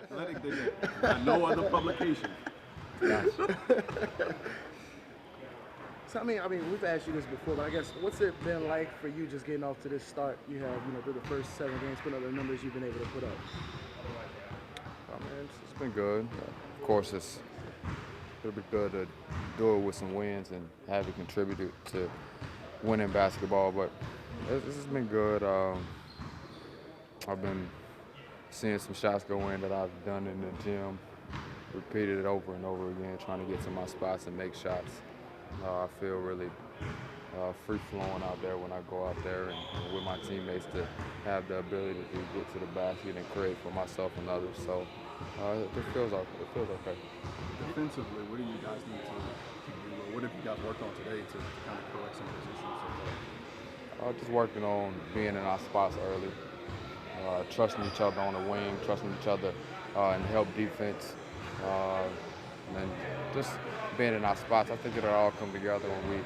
Athletic did that. Not no other publication. Yes. So I mean, we've asked you this before, but I guess what's it been like for you just getting off to this start? You have, through the first 7 games, put up the numbers you've been able to put up. I mean, it's been good. Of course, it'll be good to do it with some wins and have it contributed to winning basketball. But this has been good. I've been seeing some shots go in that I've done in the gym, repeated it over and over again, trying to get to my spots and make shots. I feel really free-flowing out there when I go out there and with my teammates to have the ability to get to the basket and create for myself and others. So it feels okay. Defensively, what do you guys need to do? Or what have you guys worked on today to kind of correct some of those issues so far? Just working on being in our spots early, trusting each other on the wing, trusting each other in help defense, and just being in our spots. I think it'll all come together when we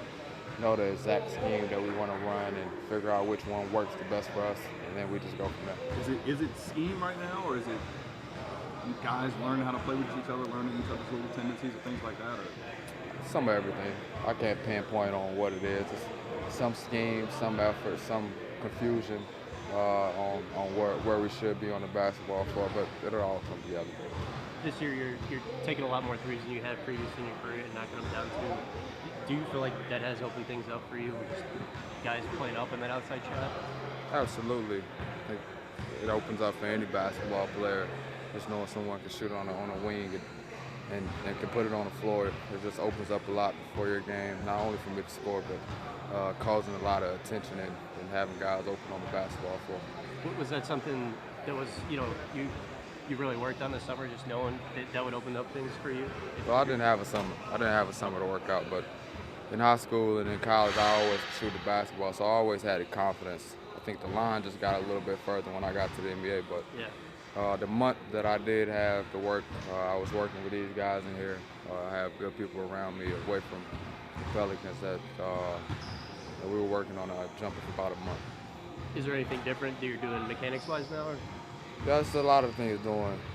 know the exact scheme that we want to run and figure out which one works the best for us, and then we just go from there. Is it scheme right now, or is it you guys learning how to play with each other, learning each other's little tendencies and things like that? Or? Some of everything. I can't pinpoint on what it is. It's some scheme, some effort, some confusion on where we should be on the basketball floor, but it'll all come together. This year you're taking a lot more threes than you had previously in your career and knocking them down too. Do you feel like that has opened things up for you, just guys playing up in that outside shot? Absolutely. I think it opens up for any basketball player, just knowing someone can shoot on a wing and can put it on the floor. It just opens up a lot for your game, not only for me to score, but causing a lot of attention and having guys open on the basketball floor. Was that something that was, you really worked on this summer, just knowing that would open up things for you? Well, I didn't have a summer to work out, but in high school and in college, I always pursued the basketball, so I always had the confidence. I think the line just got a little bit further when I got to the NBA, but the month that I did have to work, I was working with these guys in here. I have good people around me away from the Pelicans that we were working on a jumper for about a month. Is there anything different that you're doing mechanics-wise now? Or? That's a lot of things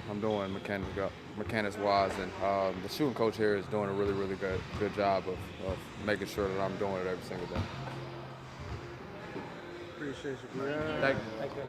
I'm doing mechanics-wise, and the shooting coach here is doing a really, really good job of making sure that I'm doing it every single day. Appreciate you. Thank you.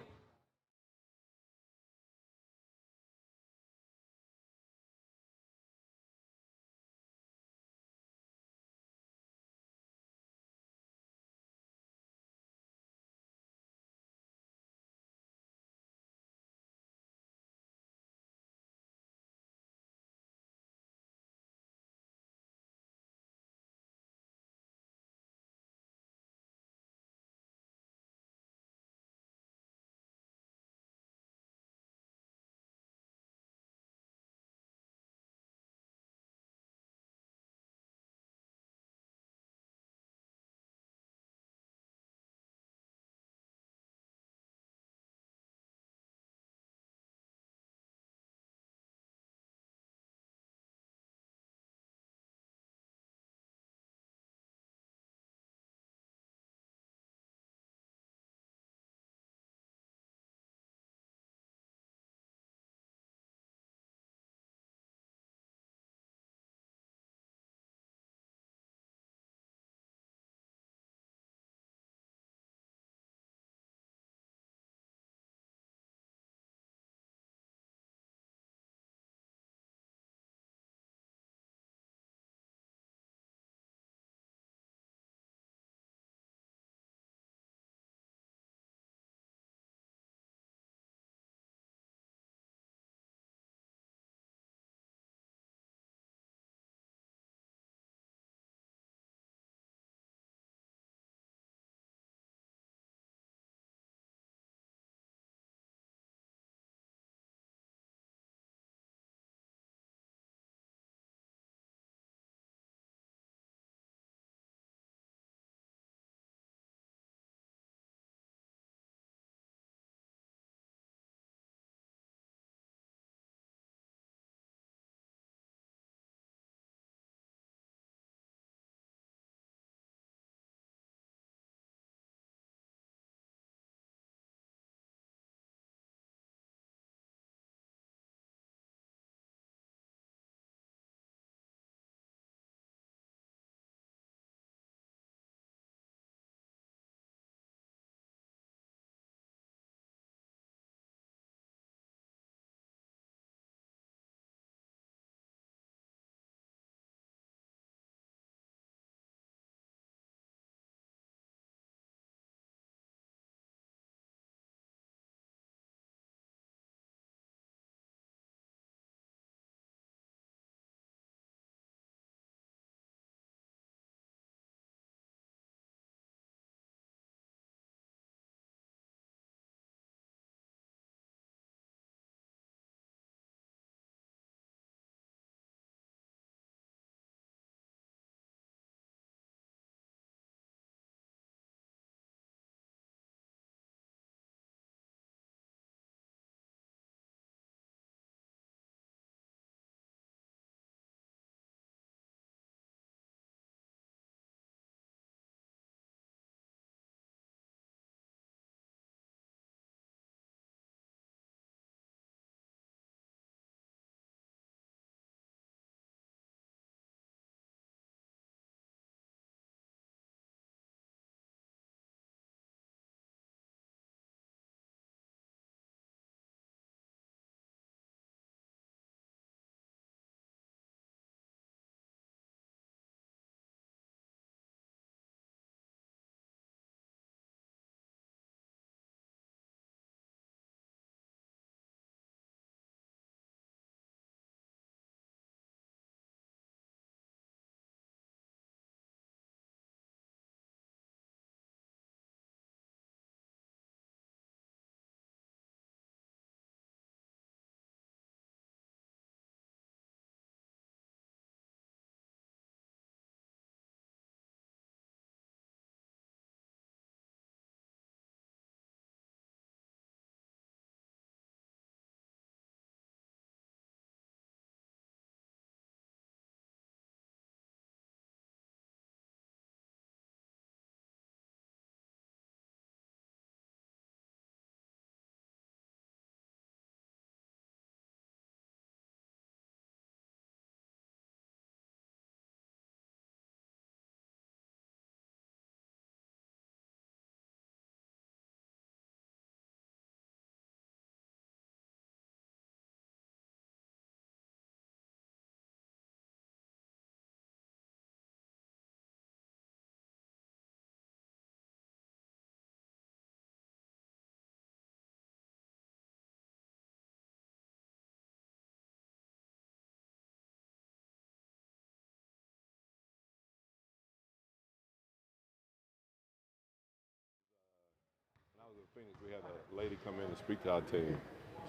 Phoenix, we had a lady come in and speak to our team.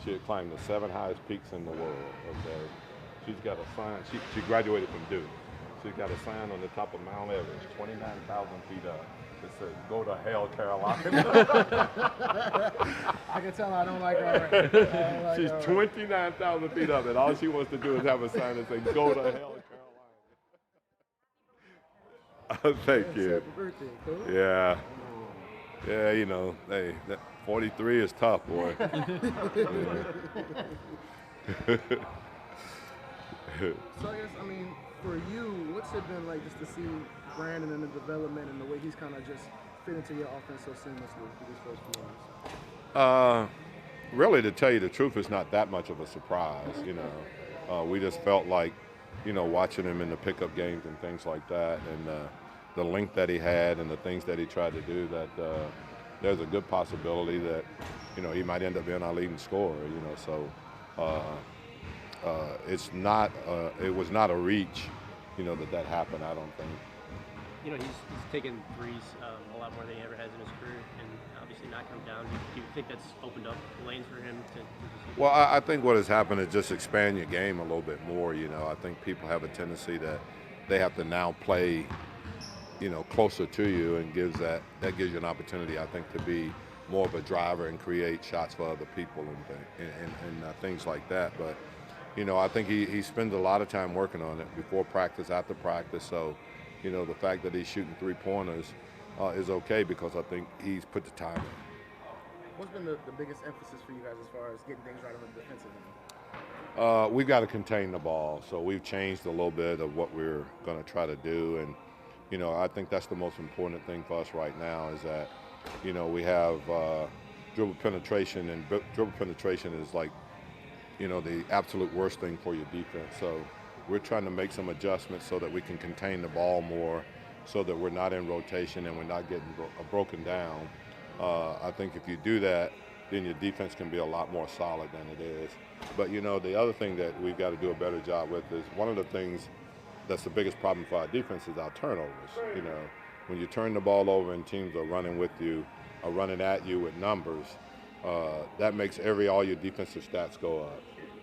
She had climbed the 7 highest peaks in the world. Okay, she's got a sign. She graduated from Duke. She's got a sign on the top of Mount Everest, 29,000 feet up. It says, "Go to hell, Carolina." I can tell I don't like her. She's 29,000 feet up, and all she wants to do is have a sign that says, "Go to hell, Carolina." Thank you. Happy birthday, coach. Yeah. Yeah, you know, hey, that 43 is tough, boy. So I guess, I mean, for you, what's it been like just to see Brandon and the development and the way he's kind of just fit into your offense so seamlessly through these first few years? Really, to tell you the truth, it's not that much of a surprise, you know. We just felt like, you know, watching him in the pickup games and things like that, and the length that he had and the things that he tried to do, that there's a good possibility that, you know, he might end up being our leading scorer, you know. So it was not a reach, you know, that happened, I don't think. You know, he's taken threes a lot more than he ever has in his career, and obviously knocking them down. Do you think that's opened up lanes for him to Well, I think what has happened is just expand your game a little bit more. You know, I think people have a tendency that they have to now play, you know, closer to you, and gives you an opportunity, I think, to be more of a driver and create shots for other people and things like that. But, you know, I think he spends a lot of time working on it before practice, after practice. So, you know, the fact that he's shooting 3-pointers is okay, because I think he's put the time in. What's been the biggest emphasis for you guys as far as getting things right on the defensive end? We've got to contain the ball, so we've changed a little bit of what we're going to try to do. And, you know, I think that's the most important thing for us right now, is that, you know, we have dribble penetration, and dribble penetration is like, you know, the absolute worst thing for your defense. So we're trying to make some adjustments so that we can contain the ball more, so that we're not in rotation and we're not getting broken down. I think if you do that, then your defense can be a lot more solid than it is. But, you know, the other thing that we've got to do a better job with is, one of the things that's the biggest problem for our defense is our turnovers. You know, when you turn the ball over and teams are running with you, or running at you with numbers, that makes all your defensive stats go up.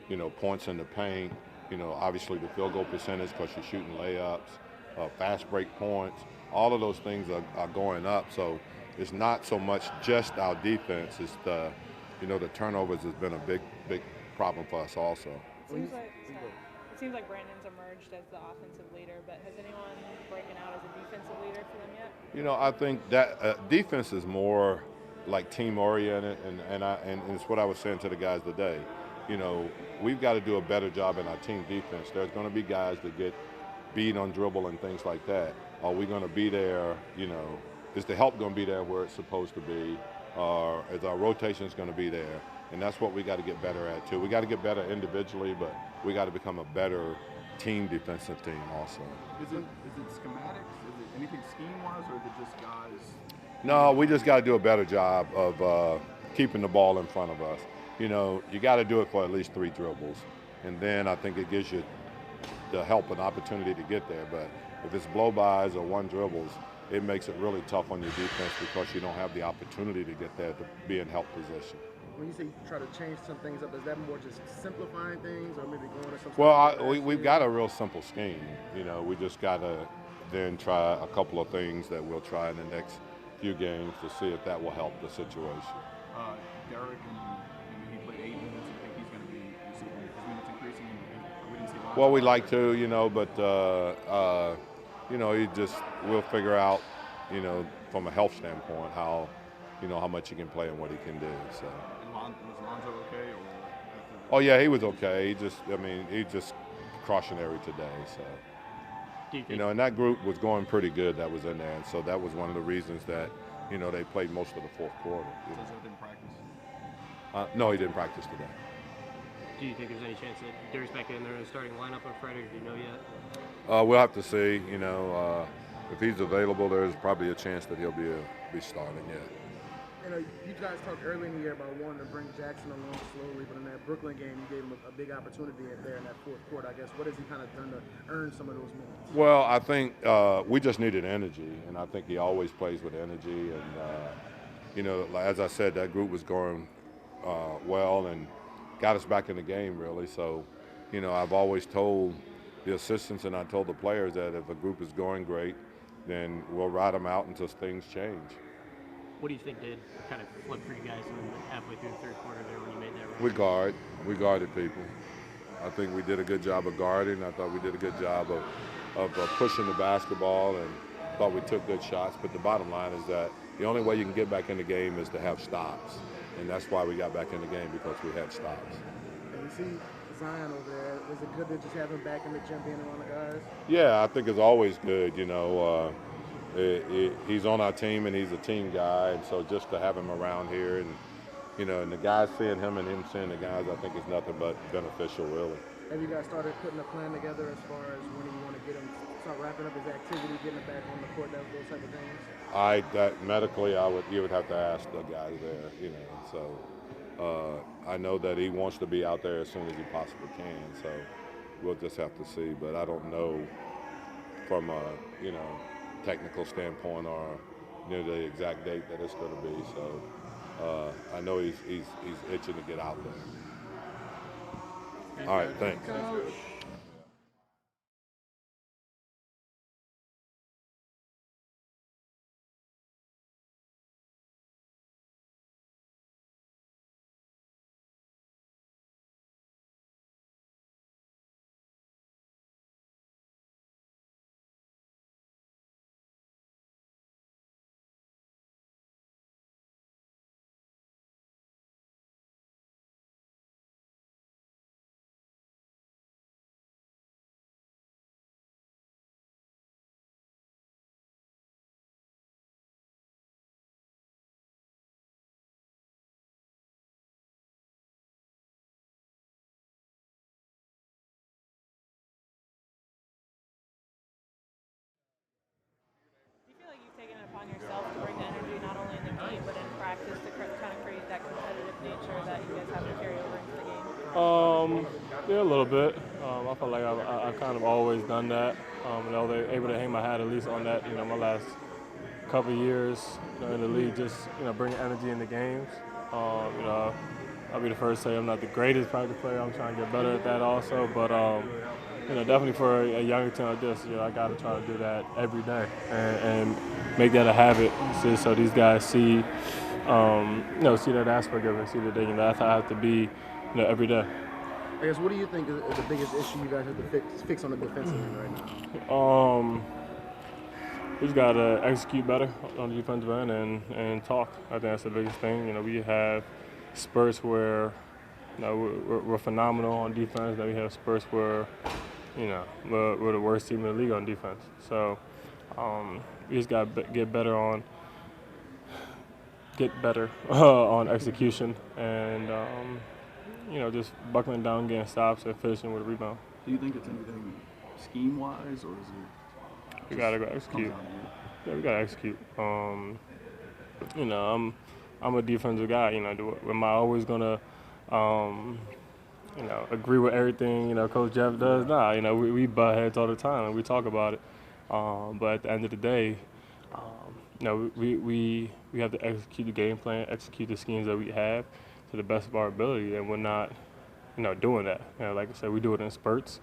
You know, points in the paint, you know, obviously the field goal percentage, because you're shooting layups, fast break points, all of those things are going up. So it's not so much just our defense, it's the, you know, the turnovers has been a big problem for us also. It seems like Brandon's emerged as the offensive leader, but has anyone broken out as a defensive leader for them yet? You know, I think that defense is more like team oriented, and it's what I was saying to the guys today. You know, we've got to do a better job in our team defense. There's going to be guys that get beat on dribble and things like that. Are we going to be there? You know, is the help going to be there where it's supposed to be? Or is our rotations going to be there? And that's what we got to get better at too. We got to get better individually, but we got to become a better team defensive team also. Is it schematics? Is it anything scheme-wise, or is it just guys? No, we just got to do a better job of keeping the ball in front of us. You know, you got to do it for at least 3 dribbles, and then I think it gives you the help an opportunity to get there. But if it's blow-bys or 1 dribbles, it makes it really tough on your defense, because you don't have the opportunity to get there to be in help position. When you say you try to change some things up, is that more just simplifying things, or maybe going to something? Well, we've got a real simple scheme. You know, we just got to then try a couple of things that we'll try in the next few games to see if that will help the situation. Derek, he played 8 minutes. I think he's going to be receiving his minutes increasing. We didn't see a lot. Well, we'd like to, you know, but you know, we'll figure out, you know, from a health standpoint, how much he can play and what he can do. So. Was Lonzo okay? Oh yeah, he was okay. He just cautionary today. So. You know, and that group was going pretty good that was in there, and so that was one of the reasons that, you know, they played most of the 4th quarter. You know. So didn't practice? No, he didn't practice today. Do you think there's any chance that Derek's back in there in the starting lineup on Friday, or do you know yet? We'll have to see. You know, if he's available, there's probably a chance that he'll be starting. Yeah. You know, you guys talked earlier in the year about wanting to bring Jackson along slowly, but in that Brooklyn game, you gave him a big opportunity there in that 4th quarter. I guess, what has he kind of done to earn some of those minutes? Well, I think we just needed energy, and I think he always plays with energy. And as I said, that group was going well and got us back in the game, really. So, I've always told the assistants and I told the players that if a group is going great, then we'll ride them out until things change. What do you think did kind of flip for you guys halfway through the third quarter there when you made that run? We guarded people. I think we did a good job of guarding. I thought we did a good job of pushing the basketball and thought we took good shots. But the bottom line is that the only way you can get back in the game is to have stops. And that's why we got back in the game, because we had stops. And you see Zion over there. Was it good to just have him back in the gym being around the guys? Yeah, I think it's always good, he's on our team and he's a team guy. And so just to have him around here and the guys seeing him and him seeing the guys, I think is nothing but beneficial, really. Have you guys started putting a plan together as far as when you want to get him, start wrapping up his activity, getting him back on the court, those type of things? Medically, you would have to ask the guys there, So I know that he wants to be out there as soon as he possibly can. So we'll just have to see. But I don't know from a technical standpoint or the exact date that it's going to be. So I know he's itching to get out there. All right, thanks. Do you feel like you've taken it upon yourself to bring the energy not only in the game but in practice to kind of create that competitive nature that you guys have to carry over into the game? Yeah, a little bit. I feel like I've kind of always done that. They're able to hang my hat at least on that. My last couple of years in the league, just bringing energy in the games. I'll be the first to say I'm not the greatest practice player. I'm trying to get better at that also, but definitely for a younger team like this, I got to try to do that every day and make that a habit, so these guys see, see that aspect of it, see that that's how I have to be, every day. I guess, what do you think is the biggest issue you guys have to fix on the defensive end right now? We just got to execute better on the defensive end and talk. I think that's the biggest thing. We have spurts where we're phenomenal on defense. Then we have spurts where we're the worst team in the league on defense. So we just got to get better on execution and just buckling down, getting stops, and finishing with a rebound. Do you think it's anything scheme-wise, or is it? We gotta go execute. Yeah, we gotta execute. I'm a defensive guy. Am I always gonna agree with everything Coach Jeff does? Nah. We butt heads all the time and we talk about it. But at the end of the day, we have to execute the game plan, execute the schemes that we have to the best of our ability, and we're not doing that. Like I said, we do it in spurts,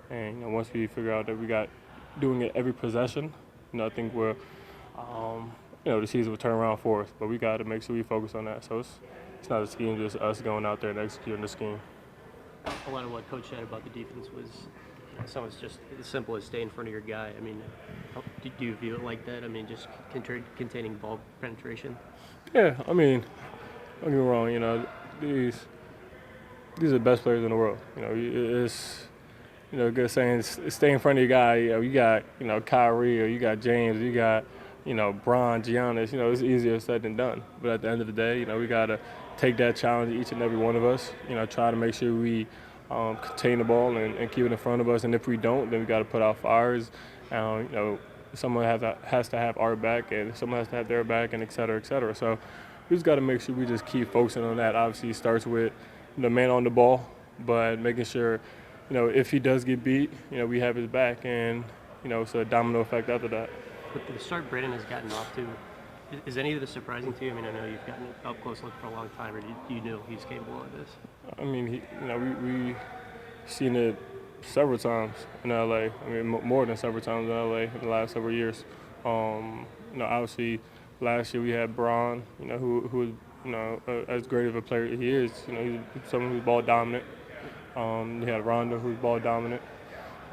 and once we figure out that we got doing it every possession, I think we're the season will turn around for us. But we got to make sure we focus on that. So it's not a scheme, just us going out there and executing the scheme. A lot of what Coach said about the defense was some was just as simple as stay in front of your guy. I mean, do you view it like that? I mean, just containing ball penetration? Yeah, I mean, don't get me wrong, these are the best players in the world. It's good saying stay in front of your guy. You got Kyrie, or you got James, or you got Bron, Giannis. It's easier said than done. But at the end of the day, we gotta take that challenge, each and every one of us. Try to make sure we contain the ball and keep it in front of us. And if we don't, then we got to put out fires. Someone has to have our back, and someone has to have their back, and et cetera, et cetera. So we just got to make sure we just keep focusing on that. Obviously, it starts with the man on the ball, but making sure, if he does get beat, we have his back, and it's a domino effect after that. But the start Brandon has gotten off to, Is any of this surprising to you? I mean, I know you've gotten up close look for a long time, or you knew he's capable of this? I mean, we seen it several times in LA. I mean, more than several times in LA in the last several years. Obviously, last year we had Braun, who was, as great of a player he is, he's someone who's ball dominant. You had Rondo, who's ball dominant.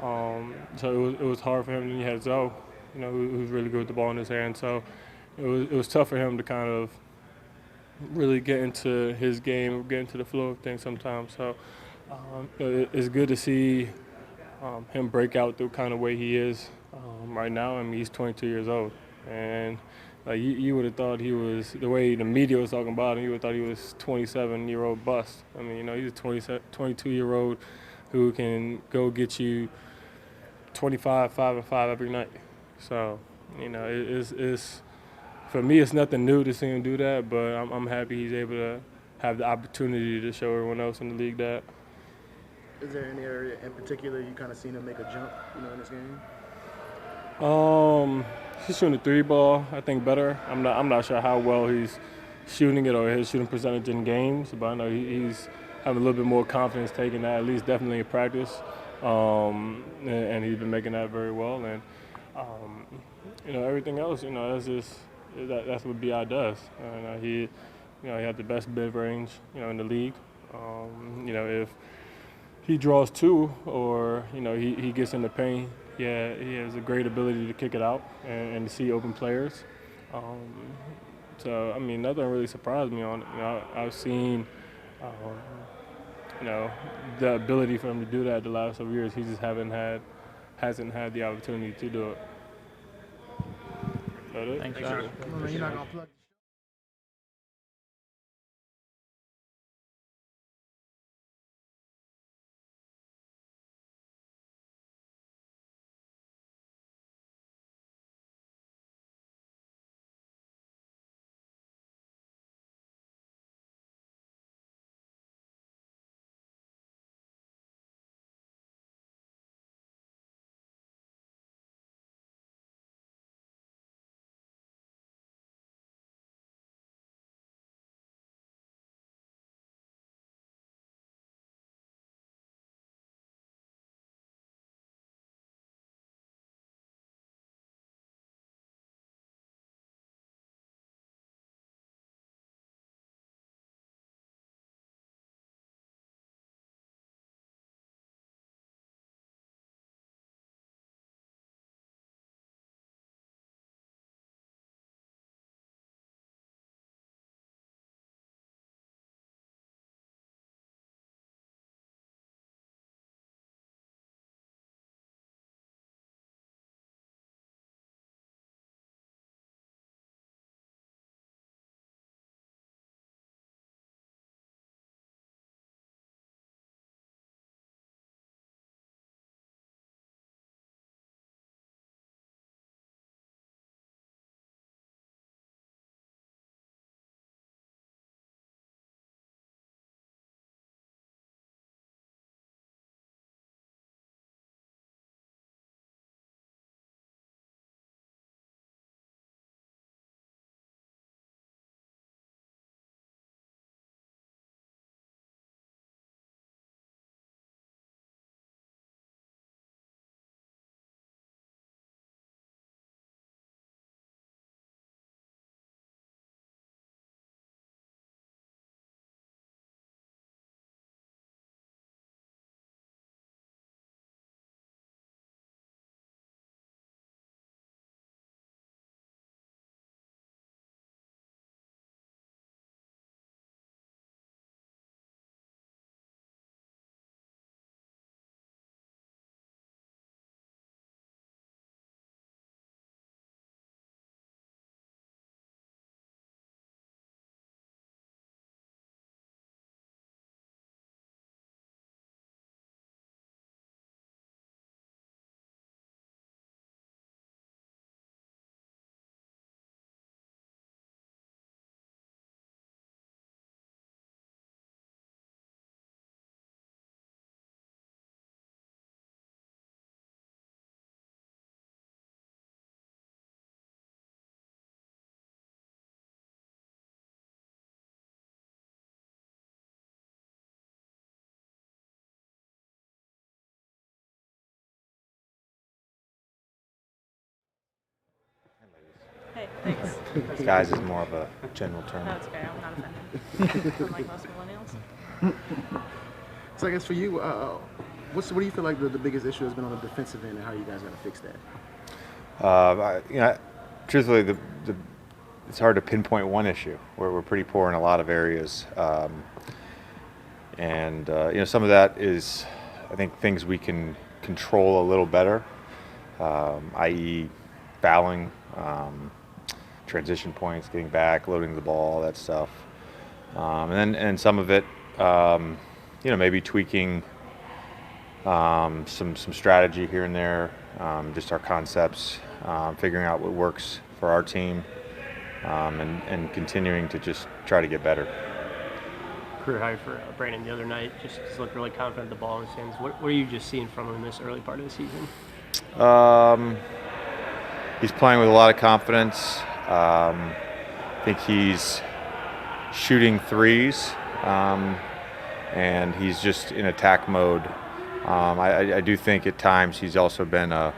So it was hard for him. And you had Zoe, who's really good with the ball in his hand. So it was tough for him to kind of really get into his game, get into the flow of things sometimes. So it's good to see him break out the kind of way he is right now. I mean, he's 22 years old, and you would have thought he was, the way the media was talking about him, you would have thought he was 27-year-old bust. I mean, he's a 22-year-old who can go get you 25, 5 and 5 every night. So, it's for me, it's nothing new to see him do that, but I'm happy he's able to have the opportunity to show everyone else in the league that. Is there any area in particular you kind of seen him make a jump, in this game? He's shooting the three ball, I think, better. I'm not sure how well he's shooting it or his shooting percentage in games, but I know he's having a little bit more confidence taking that, at least definitely in practice. And he's been making that very well. And everything else, that's what Bi does. He had the best mid range, in the league. If he draws two or he gets in the paint, he has a great ability to kick it out and to see open players. So I mean, nothing really surprised me on it. I've seen the ability for him to do that the last several years. He just hasn't had the opportunity to do it. Thanks, Josh. You're not gonna plug Guys is more of a general term. No, it's okay. I'm not offended. Unlike most millennials. So I guess for you, what do you feel like the biggest issue has been on the defensive end, and how you guys got to fix that? Truthfully, it's hard to pinpoint one issue. We're pretty poor in a lot of areas, some of that is, I think, things we can control a little better, i.e., fouling, transition points, getting back, loading the ball, that stuff, and some of it, maybe tweaking some strategy here and there, just our concepts, figuring out what works for our team, and continuing to just try to get better. Career high for Brandon the other night. Just looked really confident the ball in his hands. What are you just seeing from him in this early part of the season? He's playing with a lot of confidence. I think he's shooting threes, and he's just in attack mode. I do think at times he's also been a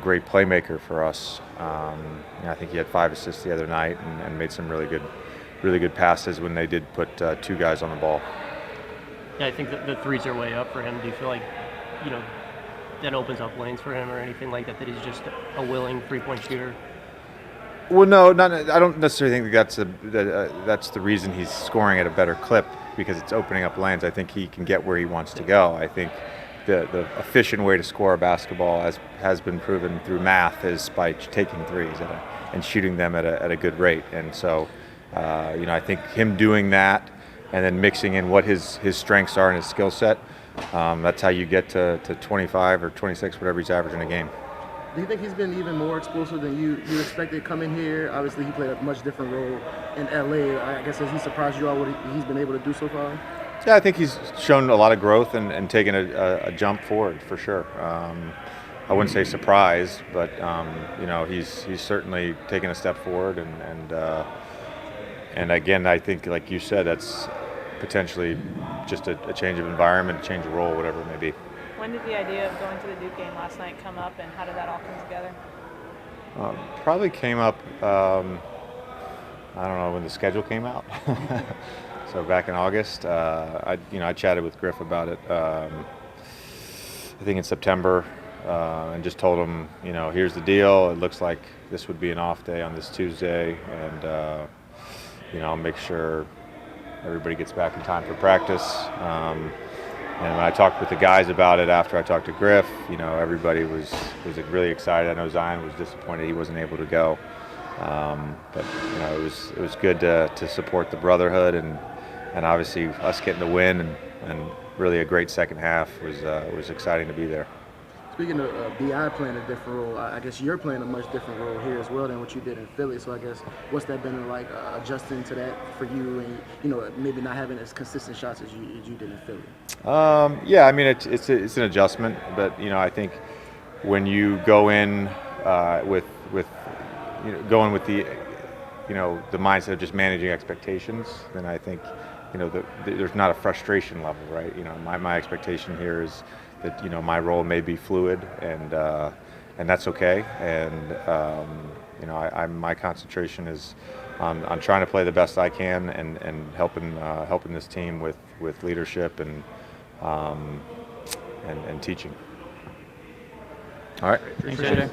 great playmaker for us. I think he had 5 assists the other night and made some really good passes when they did put 2 guys on the ball. Yeah, I think the threes are way up for him. Do you feel like, that opens up lanes for him or anything like that, that he's just a willing three-point shooter? Well, no, I don't necessarily think that's the reason he's scoring at a better clip, because it's opening up lanes. I think he can get where he wants to go. I think the efficient way to score a basketball, as has been proven through math, is by taking threes and shooting them at a good rate. And so, I think him doing that and then mixing in what his strengths are and his skill set, that's how you get to 25 or 26, whatever he's averaging a game. Do you think he's been even more explosive than you expected coming here? Obviously, he played a much different role in LA. I guess, has he surprised you all what he's been able to do so far? Yeah, I think he's shown a lot of growth and taken a jump forward for sure. I wouldn't say surprised, but he's certainly taken a step forward, and again, I think, like you said, that's potentially just a change of environment, a change of role, whatever it may be. When did the idea of going to the Duke game last night come up, and how did that all come together? Probably came up, I don't know, when the schedule came out. So back in August, I chatted with Griff about it, I think in September, and just told him, here's the deal. It looks like this would be an off day on this Tuesday, and I'll make sure everybody gets back in time for practice. And when I talked with the guys about it after I talked to Griff, everybody was really excited. I know Zion was disappointed he wasn't able to go, but it was good to support the brotherhood, and obviously us getting the win and really a great second half was exciting to be there. Speaking of BI playing a different role, I guess you're playing a much different role here as well than what you did in Philly. So I guess, what's that been like, adjusting to that for you, and maybe not having as consistent shots as you did in Philly? Yeah, I mean it's an adjustment, but I think when you go in with going with the the mindset of just managing expectations, then I think there's not a frustration level, right? My expectation here is that my role may be fluid, and that's okay. And my concentration is on trying to play the best I can and helping this team with leadership and teaching. All right. Appreciate it.